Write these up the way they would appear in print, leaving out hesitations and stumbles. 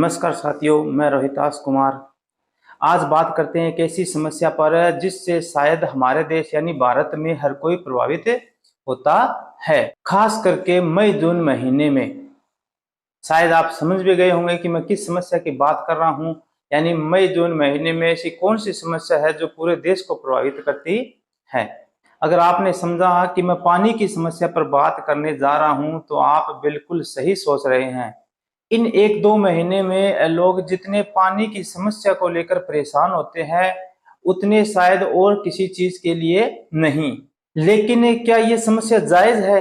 नमस्कार साथियों, मैं रोहितास कुमार। आज बात करते हैं एक ऐसी समस्या पर जिससे शायद हमारे देश यानी भारत में हर कोई प्रभावित होता है, खास करके मई जून महीने में। शायद आप समझ भी गए होंगे कि मैं किस समस्या की बात कर रहा हूं। यानी मई जून महीने में ऐसी कौन सी समस्या है जो पूरे देश को प्रभावित करती है। अगर आपने समझा कि मैं पानी की समस्या पर बात करने जा रहा हूं तो आप बिल्कुल सही सोच रहे हैं। इन एक दो महीने में लोग जितने पानी की समस्या को लेकर परेशान होते हैं उतने शायद और किसी चीज के लिए नहीं। लेकिन क्या ये समस्या जायज है?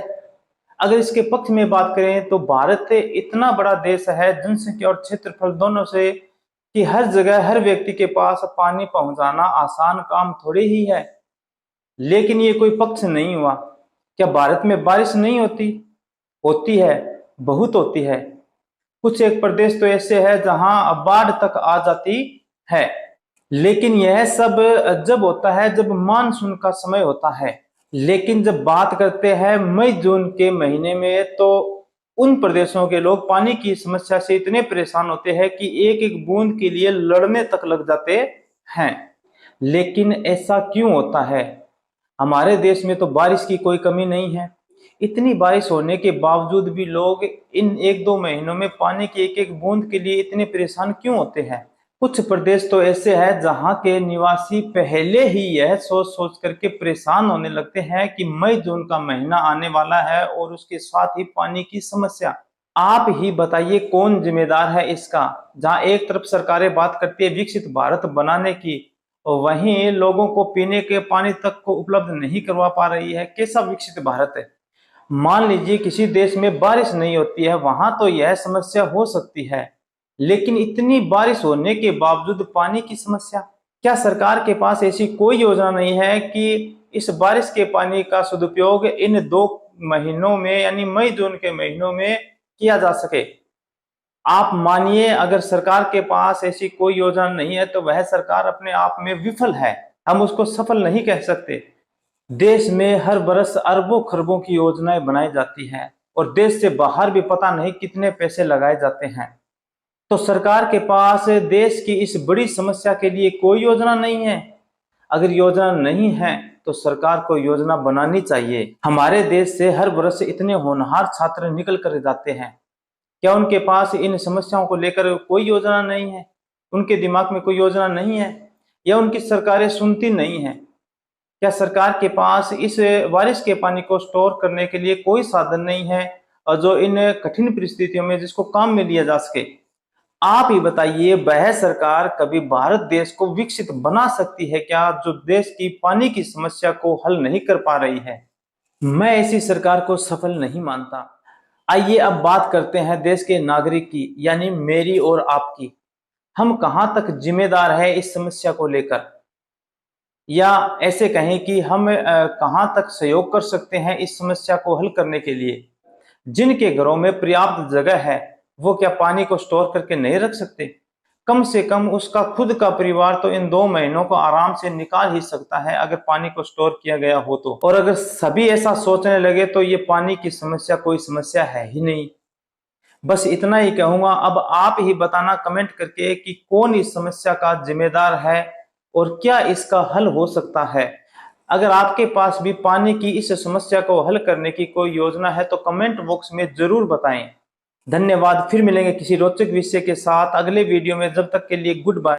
अगर इसके पक्ष में बात करें तो भारत इतना बड़ा देश है, जनसंख्या और क्षेत्रफल दोनों से, कि हर जगह हर व्यक्ति के पास पानी पहुंचाना आसान काम थोड़ी ही है। लेकिन ये कोई पक्ष नहीं हुआ। क्या भारत में बारिश नहीं होती? होती है, बहुत होती है। कुछ एक प्रदेश तो ऐसे है जहां बाढ़ तक आ जाती है। लेकिन यह सब जब होता है जब मानसून का समय होता है। लेकिन जब बात करते हैं मई जून के महीने में तो उन प्रदेशों के लोग पानी की समस्या से इतने परेशान होते हैं कि एक एक बूंद के लिए लड़ने तक लग जाते हैं। लेकिन ऐसा क्यों होता है? हमारे देश में तो बारिश की कोई कमी नहीं है। इतनी बारिश होने के बावजूद भी लोग इन एक दो महीनों में पानी की एक एक बूंद के लिए इतने परेशान क्यों होते हैं? कुछ प्रदेश तो ऐसे हैं जहां के निवासी पहले ही यह सोच सोच करके परेशान होने लगते हैं कि मई जून का महीना आने वाला है और उसके साथ ही पानी की समस्या। आप ही बताइए कौन जिम्मेदार है इसका? जहां एक तरफ सरकारें बात करती है विकसित भारत बनाने की, और वहीं लोगों को पीने के पानी तक को उपलब्ध नहीं करवा पा रही है। कैसा विकसित भारत है? मान लीजिए किसी देश में बारिश नहीं होती है, वहां तो यह समस्या हो सकती है। लेकिन इतनी बारिश होने के बावजूद पानी की समस्या, क्या सरकार के पास ऐसी कोई योजना नहीं है कि इस बारिश के पानी का सदुपयोग इन दो महीनों में यानी मई जून के महीनों में किया जा सके? आप मानिए अगर सरकार के पास ऐसी कोई योजना नहीं है तो वह सरकार अपने आप में विफल है, हम उसको सफल नहीं कह सकते। देश में हर बरस अरबों खरबों की योजनाएं बनाई जाती हैं और देश से बाहर भी पता नहीं कितने पैसे लगाए जाते हैं। तो सरकार के पास देश की इस बड़ी समस्या के लिए कोई योजना नहीं है। अगर योजना नहीं है तो सरकार को योजना बनानी चाहिए। हमारे देश से हर बरस इतने होनहार छात्र निकल कर जाते हैं, क्या उनके पास इन समस्याओं को लेकर कोई योजना नहीं है? उनके दिमाग में कोई योजना नहीं है या उनकी सरकारें सुनती नहीं है? क्या सरकार के पास इस बारिश के पानी को स्टोर करने के लिए कोई साधन नहीं है और जो इन कठिन परिस्थितियों में जिसको काम में लिया जा सके? आप ही बताइए, वह सरकार कभी भारत देश को विकसित बना सकती है क्या जो देश की पानी की समस्या को हल नहीं कर पा रही है? मैं ऐसी सरकार को सफल नहीं मानता। आइए अब बात करते हैं देश के नागरिक की, यानी मेरी और आपकी। हम कहां तक जिम्मेदार है इस समस्या को लेकर, या ऐसे कहें कि हम कहां तक सहयोग कर सकते हैं इस समस्या को हल करने के लिए? जिनके घरों में पर्याप्त जगह है वो क्या पानी को स्टोर करके नहीं रख सकते? कम से कम उसका खुद का परिवार तो इन 2 महीनों को आराम से निकाल ही सकता है अगर पानी को स्टोर किया गया हो तो। और अगर सभी ऐसा सोचने लगे तो ये पानी की समस्या कोई समस्या है ही नहीं। बस इतना ही कहूंगा। अब आप ही बताना कमेंट करके कि कौन इस समस्या का जिम्मेदार है और क्या इसका हल हो सकता है। अगर आपके पास भी पानी की इस समस्या को हल करने की कोई योजना है तो कमेंट बॉक्स में जरूर बताएं। धन्यवाद। फिर मिलेंगे किसी रोचक विषय के साथ अगले वीडियो में। जब तक के लिए गुड बाय।